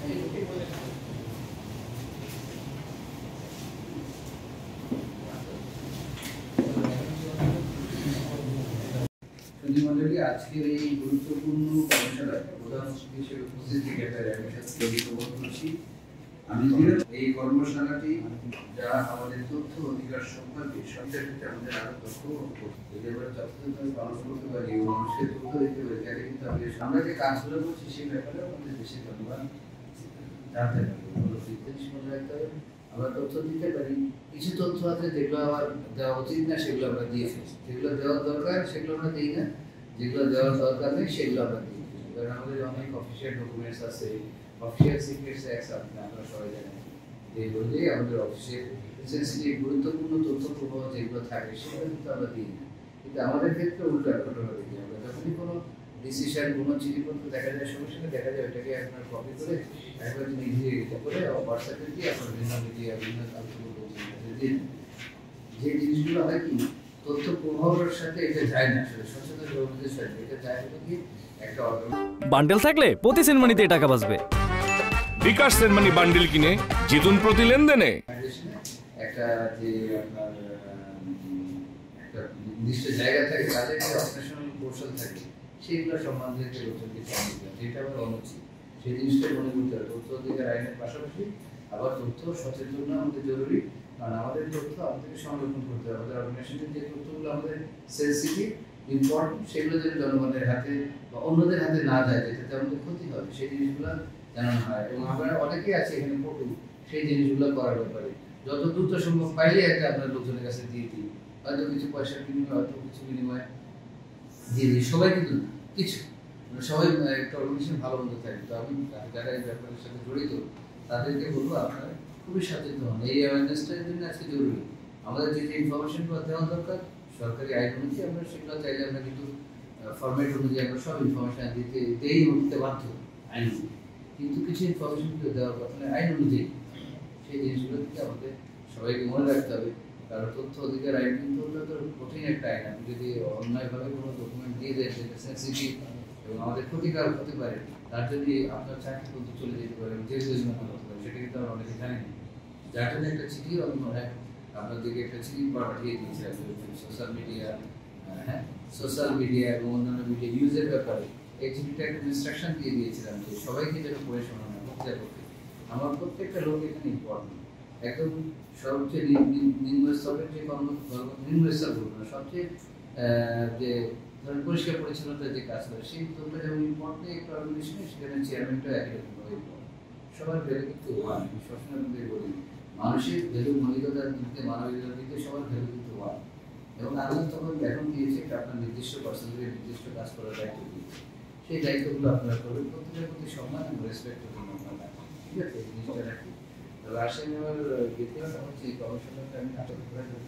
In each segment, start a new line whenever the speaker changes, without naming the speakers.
মন্ডলী আজকের এই গুরুত্বপূর্ণ কর্মশালায় প্রধান অতিথি হিসেবে উপস্থিত থেকে করছি। আমি এই কর্মশালাটি যারা আমাদের তথ্য অধিকার সম্পর্কে সবচেয়ে আমাদের আরো তথ্য যথাযথভাবে পালন করতে পারি এবং মানুষের তথ্য দিতে পারি, তাহলে কিন্তু আমরা যে কাজগুলো করছি সেই ব্যাপারে আমাদের দেশে জনগণ জানতে পারবে। আমরা তথ্য দিতে পারি, কিছু তথ্য আছে যেগুলো আবার দেওয়া উচিত না, সেগুলো আমরা দিয়ে ফেলি। যেগুলো দেওয়ার দরকার সেগুলো আমরা দিই না, যেগুলো দেওয়ার দরকার নেই সেগুলো আমরা দিই। কারণ আমাদের অনেক অফিসিয়াল ডকুমেন্টস আছে, অফিসিয়াল সিক্রেটস অ্যাক্ট আপনারা সবাই জানেন, যেগুলো আমাদের অফিসের সেন্সিটিভ গুরুত্বপূর্ণ তথ্য প্রবাহ যেগুলো থাকে সেগুলো কিন্তু আমরা দিই না। কিন্তু আমাদের ক্ষেত্রে উল্টো ঘটনা দেখি, আমরা যখনই কোনো ডিসিশন কোনো চিঠিপত্র দেখা যায়, সঙ্গে সঙ্গে দেখা যায় ওটাকে আপনার কপি করে একবার নিজে এটা করে হোয়াটসঅ্যাপে দিয়ে আপনার বিভিন্ন মিডিয়া বিভিন্ন দিন। যে জিনিসগুলো হয় কি তথ্য প্রবাহের সাথে এটা যায় না, আসলে সচেতন লোকদের সাথে এটা যায় হলো কি একটা
বান্ডেল থাকলে প্রতি সেনমানিতে টাকা বাঁচবে।
বিকাশ সেনমানি বান্ডেল কিনে জিতুন প্রতি লেনদেনে।
একটা যে আপনার একটা নির্দিষ্ট জায়গা থাকে, তাদের যে অপারেশনাল কৌশল থাকে সেইগুলো সম্বন্ধে লোকজনকে জানিয়ে দেওয়া, যেটা আবার অনুচিত। সেই জিনিসটা মনে করতে হবে। তথ্য অধিকার আইনের পাশাপাশি আবার তথ্য সচেতন আমাদের জরুরি, কারণ আমাদের তথ্য আমাদেরকে সংরক্ষণ করতে হবে। আমাদের অর্গানাইজেশনের যে তথ্যগুলো আমাদের সেন্সিটিভ ইম্পর্টেন্ট সেগুলো যেন জনগণের হাতে বা অন্যদের হাতে না যায়, যেটাতে আমাদের ক্ষতি হবে, সেই জিনিসগুলো জানানো হয়। এবং আমরা অনেকেই আছে এখানে পটু সেই জিনিসগুলো করার ব্যাপারে যত দ্রুত সম্ভব পাইলে একটা আপনার লোকজনের কাছে দিয়ে দিই, হয়তো কিছু পয়সার বিনিময়ে, হয়তো কিছু বিনিময়ে দিয়ে দিই। সবাই কিন্তু কিছু সবাই একটা অর্গানাইজেশন ভালো মন্দ থাকে। তো আমি যারা এই ব্যাপারের সাথে জড়িত তাদেরকে বলবো আপনারা খুবই সচেতন হন। এই অ্যাওয়ারনেসটার জন্য আজকে জরুরি। আমাদের যে যে ইনফরমেশনগুলো দেওয়া দরকার সরকারি আইন অনুযায়ী আমরা সেগুলো চাইলে আমরা কিন্তু ফরম্যাট অনুযায়ী আমরা সব ইনফরমেশন দিতে বাধ্য আইন, কিন্তু কিছু ইনফরমেশনগুলো দেওয়ার কথা নয় আইন অনুযায়ী। সেই জিনিসগুলো কিন্তু আমাদের সবাইকে মনে রাখতে হবে। কারণ তথ্য অধিকার আইন কিন্তু কঠিন একটা আইন। আপনি যদি অন্যায়ভাবে কোনো ডকুমেন্ট দিয়ে দেন সেটা সেন্সিটিভ এবং আমাদের ক্ষতিকারক হতে পারে, তার যদি আপনার চাকরি কিন্তু চলে যেতে পারে, জেল জরিমানা হতে পারে, সেটা কিন্তু আমরা অনেকে জানি না। যার জন্য একটা চিঠি আমি মনে হয় আপনাদেরকে একটা চিঠি পাঠিয়ে দিয়েছি সোশ্যাল মিডিয়া এবং অন্যান্য মিডিয়া ইউজের ব্যাপারে। এই চিঠিটা একটা ইনস্ট্রাকশন দিয়ে দিয়েছিলাম যে সবাইকে যেন পড়ে শোনানো পক্ষে আমার প্রত্যেকটা লোক এখানে ইম্পর্টেন্ট। একদম সবচেয়ে নিম্নস্তরের যে নিম্নস্তর বলবো না, সবচেয়ে যে ধরেন পরিষ্কার পরিচ্ছন্নতার যে কাজ করে সেই উদ্যোগটা যেমন ইম্পর্টেন্ট একটা অর্গানাইজেশনে, সেখানে চেয়ারম্যানটা একই রকমভাবে ইম্পর্টেন্ট। সবার ভ্যালু কিন্তু ওয়ান। আমি সবসময় আপনাদের বলি মানুষের ভ্যালু মৌলিকতার দিকে মানবিকতার দিকে সবার ভ্যালু কিন্তু ওয়ান। এবং আল্লাহ তখন এখন দিয়েছে একটা আপনার নির্দিষ্ট পার্সেন্টের নির্দিষ্ট কাজ করার দায়িত্ব দিয়েছে, সেই দায়িত্বগুলো আপনারা করবেন। প্রত্যেকের প্রতি সম্মান এবং রেসপেক্ট করবেন আপনারা, ঠিক আছে? এই জিনিসটা রাখি। তবে আসেন আমার ইতিহাস হচ্ছে এই গবেষণাটা আমি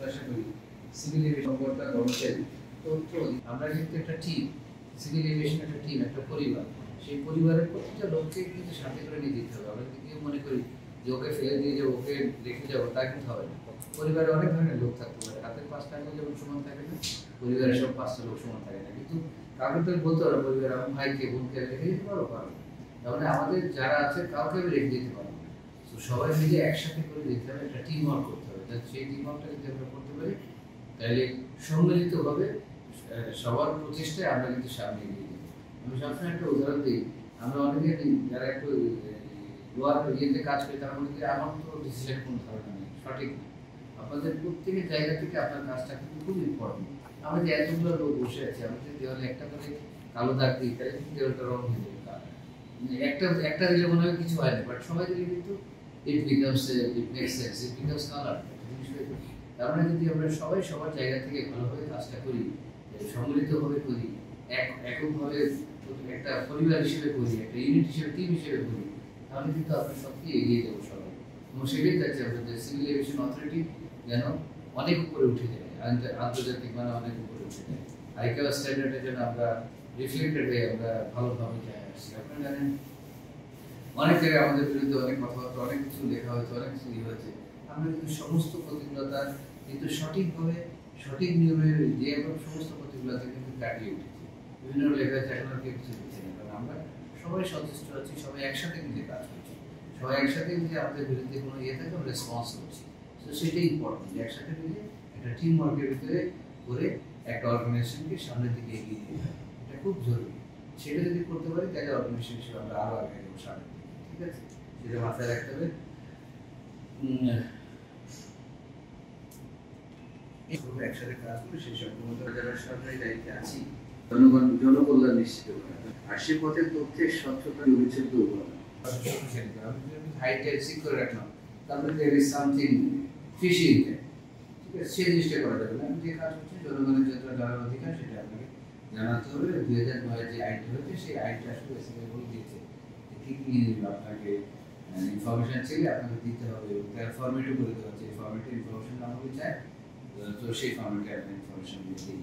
আশা করি সিভিল এভিয়েশন বোর্ডটা কর্মচারী তথ্য আমরা কিন্তু একটা টিম, সিভিল এভিয়েশন একটা টিম, একটা পরিবার। সেই পরিবারের প্রত্যেকটা লোককে কিন্তু সাথে করে নিয়ে দিতে হবে। আমরা কেউ মনে করি যে ওকে ফেলে দিয়ে যাবো, ওকে রেখে যাবো, তা কিন্তু হবে না। পরিবারে অনেক ধরনের লোক থাকতে পারে, হাতের 5টা আঙুল যেমন সমান থাকে না, পরিবারের সব 5টা লোক সমান থাকে না। কিন্তু কাউকে তো বলতে পারো পরিবার আমার ভাইকে বোনকে রেখে দিতে পারো, পারো। তাহলে আমাদের যারা আছে কাউকে আমি রেখে দিতে পারবো। তো সবাই মিলে একসাথে করে দিতে হবে, একটা টিম ওয়ার্ক করতে হবে। সেই টিম ওয়ার্কটা যদি আমরা করতে পারি তাহলে সম্মিলিতভাবে সবার প্রচেষ্টায় আমরা কিন্তু সামনে এগিয়ে যাবো। আমি সবসময় একটা উদাহরণ দিই, আমরা অনেকে যারা একটু লোয়ার ইয়েতে কাজ করি তারা মনে করি আমার তো ডিসিশন কোনো ধারণা নেই, সঠিক না। আপনাদের প্রত্যেকের জায়গা থেকে আপনার কাজটা কিন্তু খুব ইম্পর্টেন্ট। আমরা যে এতগুলো লোক বসে আছি, আমরা যদি দেওয়ালে একটা করে কালো দাগ দিই তাহলে কিন্তু দেওয়ালটা রং হয়ে যাবে। একটা দিলে মনে হয় কিছু হয় না, বাট সবাই দিলে কিন্তু it makes sense, it becomes colour. তার মানে যদি আমরা সবাই সবার জায়গা থেকে ভালোভাবে কাজটা করি, সম্মিলিতভাবে করি, এককভাবে একটা পরিবার হিসেবে করি, একটা ইউনিট হিসেবে টিম হিসেবে করি, তাহলে কিন্তু আমরা সবকে এগিয়ে যাবো সবাই। এবং সেটাই চাচ্ছি আমাদের সিভিল এভিয়েশন অথরিটি যেন অনেক উপরে উঠে যায়, আন্তর্জাতিক মানে অনেক উপরে উঠে যায়। আইকিউ স্ট্যান্ডার্ডে যেন আমরা রিফ্লেক্টেড হয়ে আমরা ভালোভাবে যাই আসছি। আপনারা জানেন অনেক জায়গায় আমাদের বিরুদ্ধে অনেক কথাবার্তা, অনেক কিছু লেখা হয়েছে, অনেক কিছু হয়েছে। আমরা কিন্তু সমস্ত প্রতিকূলতা কিন্তু সঠিকভাবে সঠিক নিয়মে যে আমরা সমস্ত প্রতিকূলতা কিন্তু কাটিয়ে উঠেছি। বিভিন্ন লেখা হয়েছে, এখন আর কেউ কিছু দিচ্ছে না, কারণ আমরা সবাই সচেষ্ট আছি, সবাই একসাথে কিন্তু কাজ করছি। সবাই একসাথে মিলে আমাদের বিরুদ্ধে কোনো ইয়ে থাকে আমরা রেসপন্স করছি। তো সেটাই ইম্পর্টেন্ট যে একসাথে মিলে একটা টিম ওয়ার্কের ভিতরে করে একটা অর্গানাইজেশনকে সামনের দিকে এগিয়ে নিয়ে যাবে, এটা খুব জরুরি। সেটা যদি করতে পারি তাহলে অর্গানাইজেশন হিসেবে আমরা আরও আগে যাবো সামনের দিকে, ঠিক আছে? সেটা মাথায় রাখতে হবে। একসাথে কাজ করে সেই সম্পূর্ণ যারা সরকারি দায়িত্বে আছি জনকল্যাণ নিশ্চিত করা, আর সে পথে তথ্যের স্বচ্ছতা অবিচ্ছেদ্য উপাদান। হাইটটা ঠিক করে রাখলাম, তারপরে there is something fishy in there, ঠিক আছে? সেই জিনিসটা করা যাবে না। যে কাজ হচ্ছে জনগণের যতটা জানার অধিকার সেটা আপনাকে জানাতে হবে। 2009 যে আইনটা হচ্ছে সেই আইনটা আসলে বেসিক্যালি বলে দিয়েছে কি কি আপনাকে ইনফরমেশন চাইলে আপনাকে দিতে হবে, তার ফরম্যাটও করে দেওয়া হচ্ছে। ফরম্যাটে ইনফরমেশন আমাকে চায়, তো সেই ফরম্যাটে আপনি ইনফরমেশন দিয়ে দিন।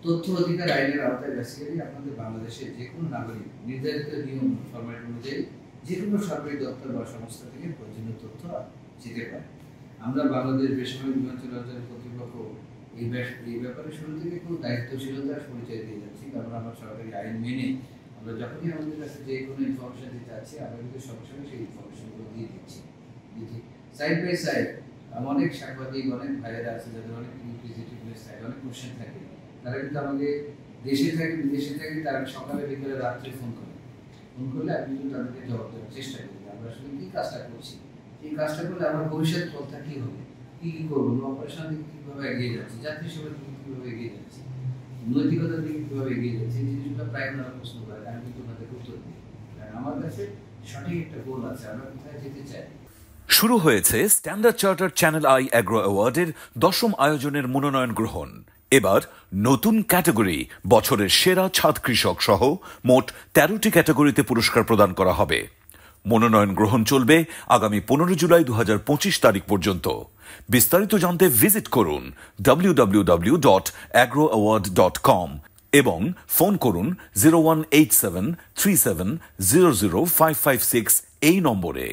তথ্য অধিকার আইনের আওতায় বেসিক্যালি আপনাদের বাংলাদেশের যে কোনো নাগরিক নির্ধারিত নিয়ম ফরম্যাট অনুযায়ী যে কোনো সরকারি দপ্তর বা সংস্থা থেকে প্রয়োজনীয় তথ্য যেতে পারে। আমরা বাংলাদেশ বেসামরিক বিমান চলাচল কর্তৃপক্ষ এই ব্যাপারে শুরু থেকে খুব দায়িত্বশীলতার পরিচয় দিয়ে যাচ্ছি, কারণ আমরা সরকারি আইন মেনে আমরা যখনই আমাদের কাছে যে কোনো ইনফরমেশন দিতে চাচ্ছি আমরা কিন্তু সঙ্গে সঙ্গে সেই ইনফরমেশনগুলো দিয়ে দিচ্ছি। সাইড বাই সাইড অনেক সাংবাদিক, অনেক ভাইয়েরা আছে যাদের অনেক ইনকুইজিটিভনেস থাকে, অনেক কোশ্চেন থাকে, তারা কিন্তু আমাকে দেশে থাকে বিদেশে থাকে, তারা সকালে বিকেলে রাত্রে ফোন করলে আমি কিন্তু তাদেরকে জবাব দেওয়ার চেষ্টা করি আমরা আসলে কি কাজটা করছি, এই কাজটা করলে আমার ভবিষ্যৎ পথটা কি হবে, কি কি করবো, অপারেশন দিকে কীভাবে এগিয়ে যাচ্ছে, যাত্রী সেবার দিকে কীভাবে এগিয়ে যাচ্ছে, নৈতিকতার দিকে কীভাবে এগিয়ে যাচ্ছে, এই জিনিসগুলো প্রায় ওনারা প্রশ্ন করে। আমি কিন্তু ওনাদের উত্তর দিই, কারণ আমার কাছে সঠিক একটা গোল আছে, আমরা কোথায় যেতে চাই।
শুরু হয়েছে standard charter channel I agro অ্যাওয়ার্ডের 10ম আয়োজনের মনোনয়ন গ্রহণ। এবার নতুন ক্যাটাগরি বছরের সেরা ছাদ কৃষক সহ মোট 13টি ক্যাটাগরিতে পুরস্কার প্রদান করা হবে। মনোনয়ন গ্রহণ চলবে আগামী 15 জুলাই 2025 তারিখ পর্যন্ত। বিস্তারিত জানতে ভিজিট করুন www.agroaward.com এবং ফোন করুন 018737000556 এই নম্বরে।